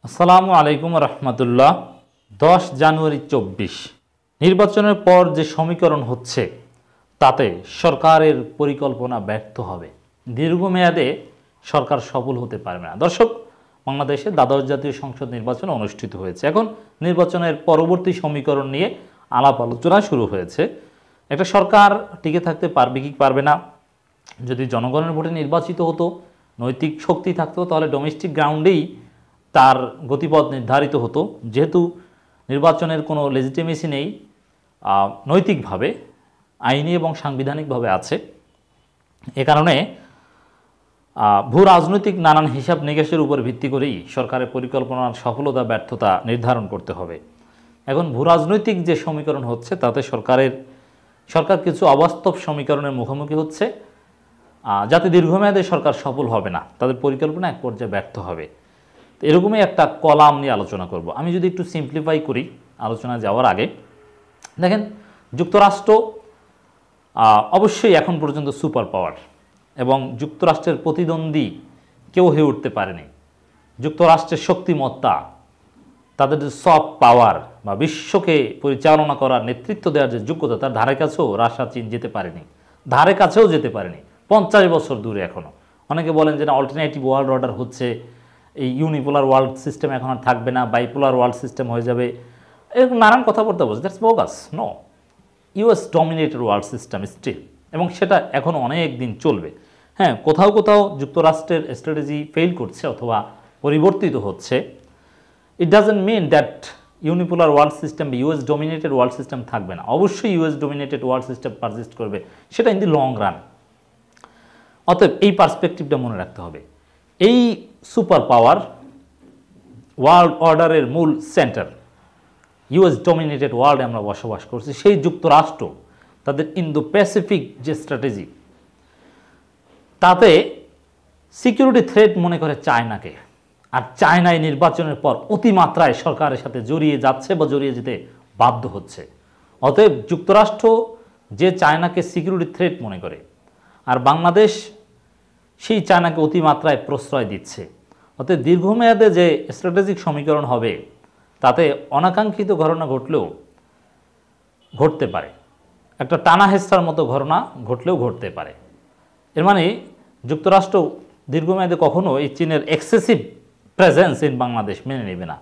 আসসালামু আলাইকুম রহমতুল্লাহ। 10 জানুয়ারি 24 নির্বাচনের পর যে সমীকরণ হচ্ছে তাতে সরকারের পরিকল্পনা ব্যর্থ হবে, দীর্ঘমেয়াদে সরকার সফল হতে পারবে না। দর্শক, বাংলাদেশে দ্বাদশ জাতীয় সংসদ নির্বাচন অনুষ্ঠিত হয়েছে। এখন নির্বাচনের পরবর্তী সমীকরণ নিয়ে আলাপ আলোচনা শুরু হয়েছে। একটা সরকার টিকে থাকতে পারবে কি পারবে না, যদি জনগণের ভোটে নির্বাচিত হতো, নৈতিক শক্তি থাকতো, তাহলে ডোমেস্টিক গ্রাউন্ডেই তার গতিপথ নির্ধারিত হতো। যেহেতু নির্বাচনের কোনো লেজিটিমেসি নেই, নৈতিকভাবে, আইনি এবং সাংবিধানিকভাবে আছে, এ কারণে ভূ রাজনৈতিক নানান হিসাব নিকাশের উপর ভিত্তি করেই সরকারের পরিকল্পনার সফলতা ব্যর্থতা নির্ধারণ করতে হবে। এখন ভূ রাজনৈতিক যে সমীকরণ হচ্ছে তাতে সরকার কিছু অবাস্তব সমীকরণের মুখোমুখি হচ্ছে, যাতে দীর্ঘমেয়াদে সরকার সফল হবে না, তাদের পরিকল্পনা এক পর্যায়ে ব্যর্থ হবে। এরকমই একটা কলাম নিয়ে আলোচনা করব। আমি যদি একটু সিম্পলিফাই করি আলোচনা যাওয়ার আগে, দেখেন, যুক্তরাষ্ট্র অবশ্যই এখন পর্যন্ত সুপার পাওয়ার, এবং যুক্তরাষ্ট্রের প্রতিদ্বন্দ্বী কেউ হয়ে উঠতে পারেনি। যুক্তরাষ্ট্রের শক্তিমত্তা, তাদের যে সফট পাওয়ার বা বিশ্বকে পরিচালনা করার, নেতৃত্ব দেওয়ার যে যোগ্যতা, তার ধারে কাছেও রাশিয়া চীন যেতে পারেনি, ধারে কাছেও যেতে পারেনি। 50 বছর দূরে এখনও। অনেকে বলেন যে না, অল্টারনেটিভ ওয়ার্ল্ড অর্ডার হচ্ছে, এই ইউনিপোলার ওয়ার্ল্ড সিস্টেম এখন আর থাকবে না, বাইপোলার ওয়ার্ল্ড সিস্টেম হয়ে যাবে, এরকম নানান কথাবার্তা বলছে। That's bogus. No, US dominated world system still, এবং সেটা এখনও অনেক দিন চলবে। হ্যাঁ, কোথাও কোথাও যুক্তরাষ্ট্রের স্ট্র্যাটেজি ফেল করছে অথবা পরিবর্তিত হচ্ছে। It doesn't mean that unipolar world system বা ইউএস ডমিনেটেড ওয়ার্ল্ড সিস্টেম থাকবে না। অবশ্যই US dominated world system persist করবে, সেটা ইন দি লং রান। অতএব এই পার্সপেক্টিভটা মনে রাখতে হবে। এই সুপার পাওয়ার ওয়ার্ল্ড অর্ডারের মূল সেন্টার, ইউএস ডমিনেটেড ওয়ার্ল্ডে আমরা বসবাস করছি, সেই যুক্তরাষ্ট্র তাদের ইন্দো প্যাসিফিক যে স্ট্র্যাটেজি, তাতে সিকিউরিটি থ্রেট মনে করে চায়নাকে। আর চায়নায় নির্বাচনের পর অতিমাত্রায় সরকারের সাথে জড়িয়ে যাচ্ছে বা জড়িয়ে যেতে বাধ্য হচ্ছে। অতএব যুক্তরাষ্ট্র যে চায়নাকে সিকিউরিটি থ্রেট মনে করে, আর বাংলাদেশ সেই চায়নাকে অতিমাত্রায় প্রশ্রয় দিচ্ছে। অতএব দীর্ঘমেয়াদে যে স্ট্র্যাটেজিক সমীকরণ হবে তাতে অনাকাঙ্ক্ষিত ঘটনা ঘটলেও ঘটতে পারে, একটা টানা হেঁচড়ার মতো ঘটনা ঘটলেও ঘটতে পারে। এর মানে যুক্তরাষ্ট্র দীর্ঘমেয়াদে কখনো এই চীনের এক্সেসিভ প্রেজেন্স ইন বাংলাদেশ মেনে নেবে না।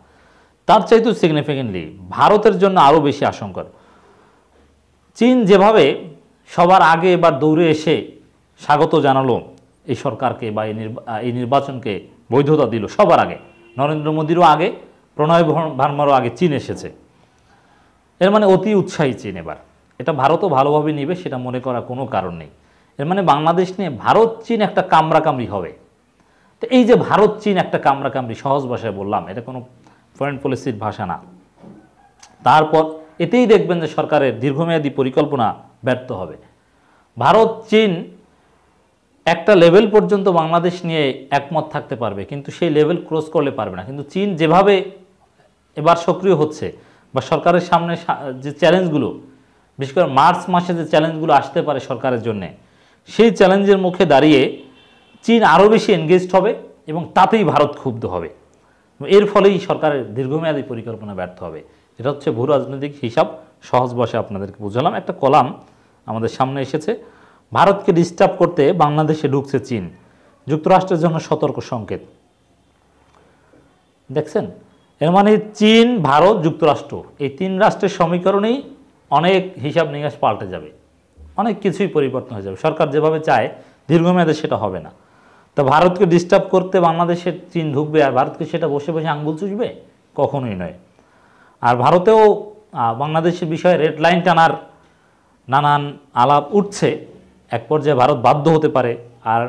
তার চাইতেও সিগনিফিকেন্টলি ভারতের জন্য আরও বেশি আশঙ্কার। চীন যেভাবে সবার আগে এবার দৌড়ে এসে স্বাগত জানালো এই সরকারকে বা এই নির্বাচনকে বৈধতা দিল, সবার আগে, নরেন্দ্র মোদীরও আগে, প্রণয় ভার্মারও আগে চীন এসেছে। এর মানে অতি উৎসাহী চীন এবার। এটা ভারতও ভালোভাবে নিবে, সেটা মনে করার কোনো কারণ নেই। এর মানে বাংলাদেশ নিয়ে ভারত চীন একটা কামড়াকামড়ি হবে। তো এই যে ভারত চীন একটা কামড়াকামড়ি, সহজ ভাষায় বললাম, এটা কোনো ফরেন পলিসির ভাষা না। তারপর এতেই দেখবেন যে সরকারের দীর্ঘমেয়াদী পরিকল্পনা ব্যর্থ হবে। ভারত চীন একটা লেভেল পর্যন্ত বাংলাদেশ নিয়ে একমত থাকতে পারবে, কিন্তু সেই লেভেল ক্রস করলে পারবে না। কিন্তু চীন যেভাবে এবার সক্রিয় হচ্ছে, বা সরকারের সামনে যে চ্যালেঞ্জগুলো, বিশেষ করে মার্চ মাসে যে চ্যালেঞ্জগুলো আসতে পারে সরকারের জন্যে, সেই চ্যালেঞ্জের মুখে দাঁড়িয়ে চীন আরও বেশি এনগেজড হবে, এবং তাতেই ভারত ক্ষুব্ধ হবে। এর ফলেই সরকারের দীর্ঘমেয়াদী পরিকল্পনা ব্যর্থ হবে। এটা হচ্ছে ভূ রাজনৈতিক হিসাব, সহজ ভাষায় আপনাদেরকে বুঝালাম। একটা কলাম আমাদের সামনে এসেছে, ভারতকে ডিস্টার্ব করতে বাংলাদেশে ঢুকছে চীন, যুক্তরাষ্ট্রের জন্য সতর্ক সংকেত। দেখছেন, এর মানে চীন, ভারত, যুক্তরাষ্ট্র, এই 3 রাষ্ট্রের সমীকরণেই অনেক হিসাব নিকাশ পাল্টে যাবে, অনেক কিছুই পরিবর্তন হয়ে যাবে। সরকার যেভাবে চায় দীর্ঘমেয়াদে সেটা হবে না। তো ভারতকে ডিস্টার্ব করতে বাংলাদেশের চীন ঢুকবে, আর ভারতকে সেটা বসে বসে আঙ্গুল চুষবে? কখনোই নয়। আর ভারতেও বাংলাদেশের বিষয়ে রেড লাইন টানার নানান আলাপ উঠছে। এক পর্যায়ে ভারত বাধ্য হতে পারে। আর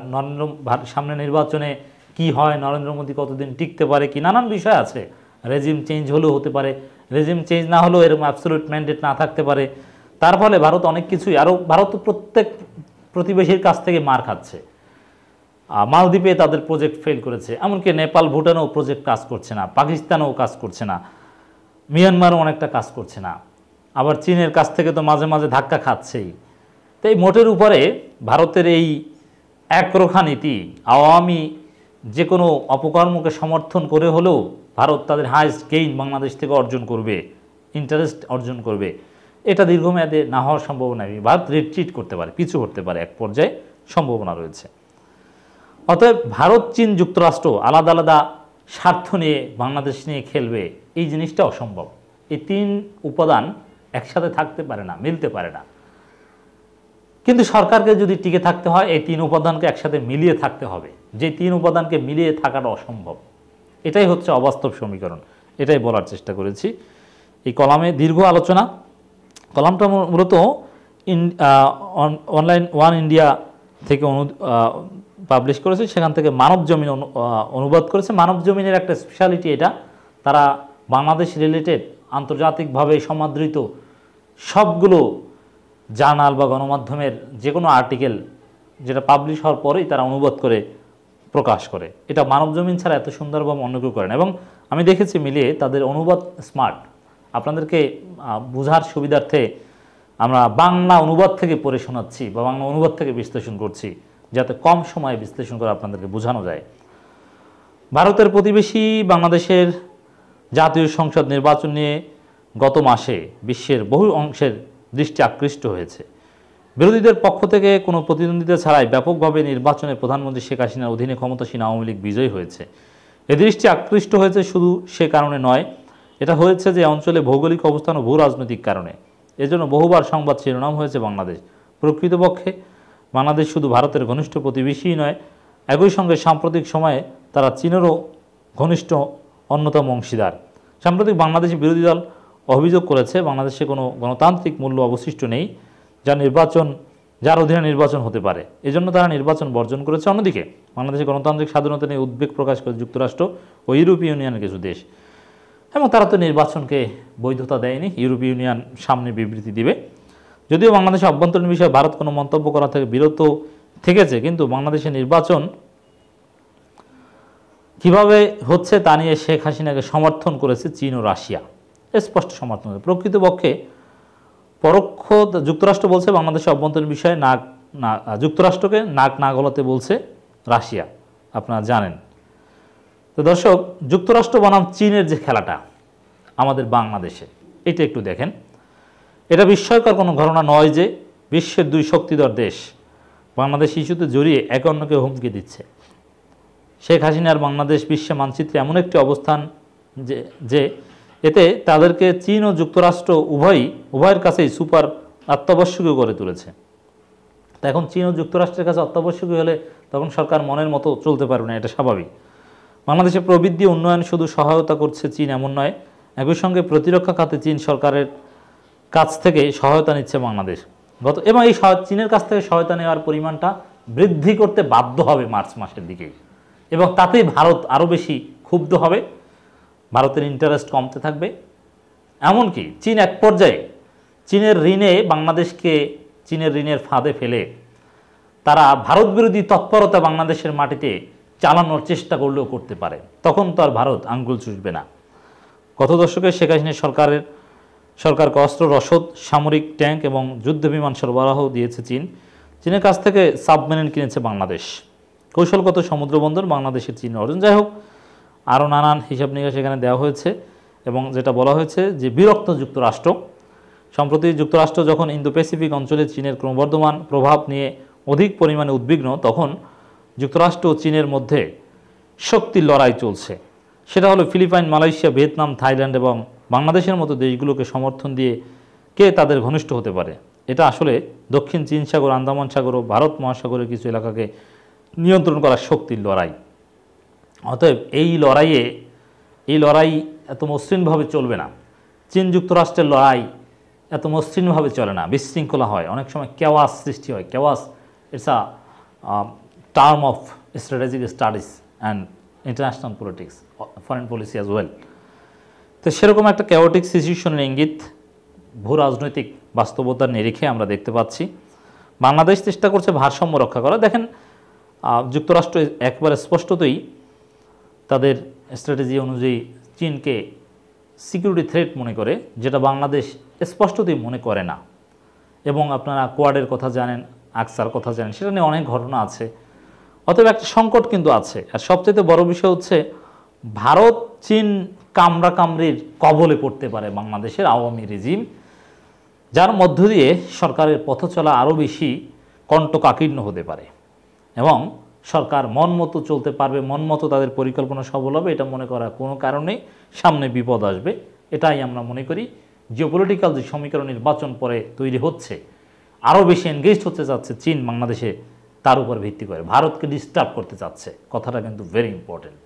সামনে নির্বাচনে কি হয়, নরেন্দ্র মোদী কতদিন টিকতে পারে, কি নানান বিষয় আছে। রেজিম চেঞ্জ হলেও হতে পারে, রেজিম চেঞ্জ না হলেও এরকম অ্যাবসলিউট ম্যান্ডেট না থাকতে পারে। তার ফলে ভারত অনেক কিছুই, আরও ভারত প্রত্যেক প্রতিবেশীর কাছ থেকে মার খাচ্ছে। মালদ্বীপে তাদের প্রজেক্ট ফেল করেছে, এমনকি নেপাল, ভুটানেও প্রজেক্ট কাজ করছে না, পাকিস্তানেও কাজ করছে না, মিয়ানমারও অনেকটা কাজ করছে না। আবার চীনের কাছ থেকে তো মাঝে মাঝে ধাক্কা খাচ্ছেই। তো এই মোটের উপরে ভারতের এই একরোখা নীতি, আওয়ামী যে কোনো অপকর্মকে সমর্থন করে হলেও ভারত তাদের হাইয়েস্ট গেইন বাংলাদেশ থেকে অর্জন করবে, ইন্টারেস্ট অর্জন করবে, এটা দীর্ঘমেয়াদে না হওয়ার সম্ভাবনা নেই। ভারত রিট্রিট করতে পারে, পিছু করতে পারে, এক পর্যায়ে সম্ভাবনা রয়েছে। অতএব ভারত, চীন, যুক্তরাষ্ট্র আলাদা আলাদা স্বার্থ নিয়ে বাংলাদেশ নিয়ে খেলবে, এই জিনিসটা অসম্ভব। এই তিন উপাদান একসাথে থাকতে পারে না, মিলতে পারে না। কিন্তু সরকারকে যদি টিকে থাকতে হয়, এই তিন উপাদানকে একসাথে মিলিয়ে থাকতে হবে। যে তিন উপাদানকে মিলিয়ে থাকাটা অসম্ভব, এটাই হচ্ছে অবাস্তব সমীকরণ। এটাই বলার চেষ্টা করেছি এই কলামে। দীর্ঘ আলোচনা। কলামটা মূলত অনলাইন ওয়ান ইন্ডিয়া থেকে পাবলিশ করেছে, সেখান থেকে মানব জমিন অনুবাদ করেছে। মানব জমিনের একটা স্পেশালিটি এটা, তারা বাংলাদেশ রিলেটেড আন্তর্জাতিকভাবে সমাদৃত সবগুলো জার্নাল বা গণমাধ্যমের যে কোনো আর্টিকেল যেটা পাবলিশ হওয়ার পরেই তারা অনুবাদ করে প্রকাশ করে। এটা মানব জমিন ছাড়া এত সুন্দরভাবে অন্য কেউ করে না। এবং আমি দেখেছি মিলিয়ে তাদের অনুবাদ স্মার্ট। আপনাদেরকে বোঝার সুবিধার্থে আমরা বাংলা অনুবাদ থেকে পড়ে শোনাচ্ছি বা বাংলা অনুবাদ থেকে বিশ্লেষণ করছি, যাতে কম সময়ে বিশ্লেষণ করে আপনাদেরকে বোঝানো যায়। ভারতের প্রতিবেশী বাংলাদেশের জাতীয় সংসদ নির্বাচন নিয়ে গত মাসে বিশ্বের বহু অংশের দৃষ্টি আকৃষ্ট হয়েছে। বিরোধীদের পক্ষ থেকে কোনো প্রতিদ্বন্দ্বিতা ছাড়াই ব্যাপকভাবে নির্বাচনে প্রধানমন্ত্রী শেখ হাসিনার অধীনে ক্ষমতাসীন আওয়ামী লীগ বিজয়ী হয়েছে। এ দৃষ্টি আকৃষ্ট হয়েছে শুধু সে কারণে নয়, এটা হয়েছে যে অঞ্চলে ভৌগোলিক অবস্থান ও ভূ রাজনৈতিক কারণে। এজন্য বহুবার সংবাদ শিরোনাম হয়েছে বাংলাদেশ। প্রকৃতপক্ষে বাংলাদেশ শুধু ভারতের ঘনিষ্ঠ প্রতিবেশীই নয়, একই সঙ্গে সাম্প্রতিক সময়ে তারা চীনেরও ঘনিষ্ঠ অন্যতম অংশীদার। সাম্প্রতিক বাংলাদেশি বিরোধী দল অভিযোগ করেছে বাংলাদেশে কোনো গণতান্ত্রিক মূল্য অবশিষ্ট নেই যার অধীনে নির্বাচন হতে পারে, এজন্য তারা নির্বাচন বর্জন করেছে। অন্যদিকে বাংলাদেশে গণতান্ত্রিক স্বাধীনতা নিয়ে উদ্বেগ প্রকাশ করে যুক্তরাষ্ট্র ও ইউরোপীয় ইউনিয়নের কিছু দেশ, এবং তারা তো নির্বাচনকে বৈধতা দেয়নি। ইউরোপীয় ইউনিয়ন সামনে বিবৃতি দিবে। যদিও বাংলাদেশের অভ্যন্তরীণ বিষয়ে ভারত কোনো মন্তব্য করা থেকে বিরত থেকেছে, কিন্তু বাংলাদেশের নির্বাচন কিভাবে হচ্ছে তা নিয়ে শেখ হাসিনাকে সমর্থন করেছে চীন ও রাশিয়া, স্পষ্ট সমর্থন। প্রকৃতপক্ষে পরোক্ষ যুক্তরাষ্ট্র বলছে বাংলাদেশের অভ্যন্তরীণ বিষয়ে যুক্তরাষ্ট্রকে নাক না গলাতে বলছে রাশিয়া, আপনারা জানেন। তো দর্শক, যুক্তরাষ্ট্র বনাম চীনের যে খেলাটা আমাদের বাংলাদেশে, এটা একটু দেখেন। এটা বিস্ময়কর কোনো ঘটনা নয় যে বিশ্বের দুই শক্তিধর দেশ বাংলাদেশ ইস্যুতে জড়িয়ে একে অন্যকে হুমকি দিচ্ছে। শেখ হাসিনার বাংলাদেশ বিশ্ব মানচিত্রে এমন একটি অবস্থান যে এতে তাদেরকে চীন ও যুক্তরাষ্ট্র উভয়ের কাছেই সুপার অত্যাবশ্যকীয় করে তুলেছে। তো এখন চীন ও যুক্তরাষ্ট্রের কাছে অত্যাবশ্যকীয় হলে তখন সরকার মনের মতো চলতে পারবে না, এটা স্বাভাবিক। বাংলাদেশের প্রবৃদ্ধি উন্নয়ন শুধু সহায়তা করছে চীন এমন নয়, একই সঙ্গে প্রতিরক্ষা খাতে চীন সরকারের কাছ থেকে সহায়তা নিচ্ছে বাংলাদেশ। এবং এই চীনের কাছ থেকে সহায়তা নেওয়ার পরিমাণটা বৃদ্ধি করতে বাধ্য হবে মার্চ মাসের দিকেই, এবং তাতেই ভারত আরও বেশি ক্ষুব্ধ হবে, ভারতের ইন্টারেস্ট কমতে থাকবে। এমনকি চীন এক পর্যায়ে চীনের ঋণের ফাঁদে ফেলে তারা ভারত বিরোধী তৎপরতা বাংলাদেশের মাটিতে চালানোর চেষ্টা করলেও করতে পারে। তখন তো আর ভারত আঙ্গুল চুষবে না। গত দশকে শেখ হাসিনা সরকারকে অস্ত্র রসদ, সামরিক ট্যাঙ্ক এবং যুদ্ধ বিমান সরবরাহ দিয়েছে চীন। চীনের কাছ থেকে সাবমেরিন কিনেছে বাংলাদেশ। কৌশলগত সমুদ্রবন্দর বাংলাদেশের চীন অর্জন। যাই হোক, আরও নানান হিসাব নিকাশ এখানে দেওয়া হয়েছে, এবং যেটা বলা হয়েছে যে বিরক্ত যুক্তরাষ্ট্র। সম্প্রতি যুক্তরাষ্ট্র যখন ইন্দো প্যাসিফিক অঞ্চলে চীনের ক্রমবর্ধমান প্রভাব নিয়ে অধিক পরিমাণে উদ্বিগ্ন, তখন যুক্তরাষ্ট্র ও চীনের মধ্যে শক্তির লড়াই চলছে। সেটা হলো ফিলিপাইন, মালয়েশিয়া, ভিয়েতনাম, থাইল্যান্ড এবং বাংলাদেশের মতো দেশগুলোকে সমর্থন দিয়ে কে তাদের ঘনিষ্ঠ হতে পারে। এটা আসলে দক্ষিণ চীন সাগর, আন্দামান সাগর ও ভারত মহাসাগরের কিছু এলাকাকে নিয়ন্ত্রণ করার শক্তির লড়াই। অতএব এই লড়াই এত মসৃণভাবে চলবে না। চীন যুক্তরাষ্ট্রের লড়াই এত মসৃণভাবে চলে না, বিশৃঙ্খলা হয়, অনেক সময় কেওয়াস সৃষ্টি হয়। Chaos it's a term of strategic studies and international politics, foreign policy as well. তো সেরকম একটা কেওটিক সিচুয়েশনের ইঙ্গিত ভূ রাজনৈতিক বাস্তবতার নিরিখে আমরা দেখতে পাচ্ছি। বাংলাদেশ চেষ্টা করছে ভারসাম্য রক্ষা করা। দেখেন, যুক্তরাষ্ট্র একবারে স্পষ্টতই তাদের স্ট্র্যাটেজি অনুযায়ী চীনকে সিকিউরিটি থ্রেট মনে করে, যেটা বাংলাদেশ স্পষ্টতই মনে করে না। এবং আপনারা কোয়াডের কথা জানেন, আকসার কথা জানেন, সেটা নিয়ে অনেক ঘটনা আছে। অতএব একটা সংকট কিন্তু আছে। আর সবচেয়ে বড় বিষয় হচ্ছে ভারত চীন কামড়াকামড়ির কবলে পড়তে পারে বাংলাদেশের আওয়ামী রেজিম, যার মধ্য দিয়ে সরকারের পথ চলা আরও বেশি কণ্টকাকীর্ণ হতে পারে এবং সরকার মন মতো চলতে পারবে, মন মতো তাদের পরিকল্পনা সফল হবে এটা মনে করার কোনো কারণেই সামনে বিপদ আসবে। এটাই আমরা মনে করি জিওপলিটিক্যাল যে সমীকরণ নির্বাচন পরে তৈরি হচ্ছে, আরও বেশি এনগেজড হতে চাচ্ছে চীন বাংলাদেশে, তার উপর ভিত্তি করে ভারতকে ডিস্টার্ব করতে চাচ্ছে, কথাটা কিন্তু ভেরি ইম্পর্টেন্ট।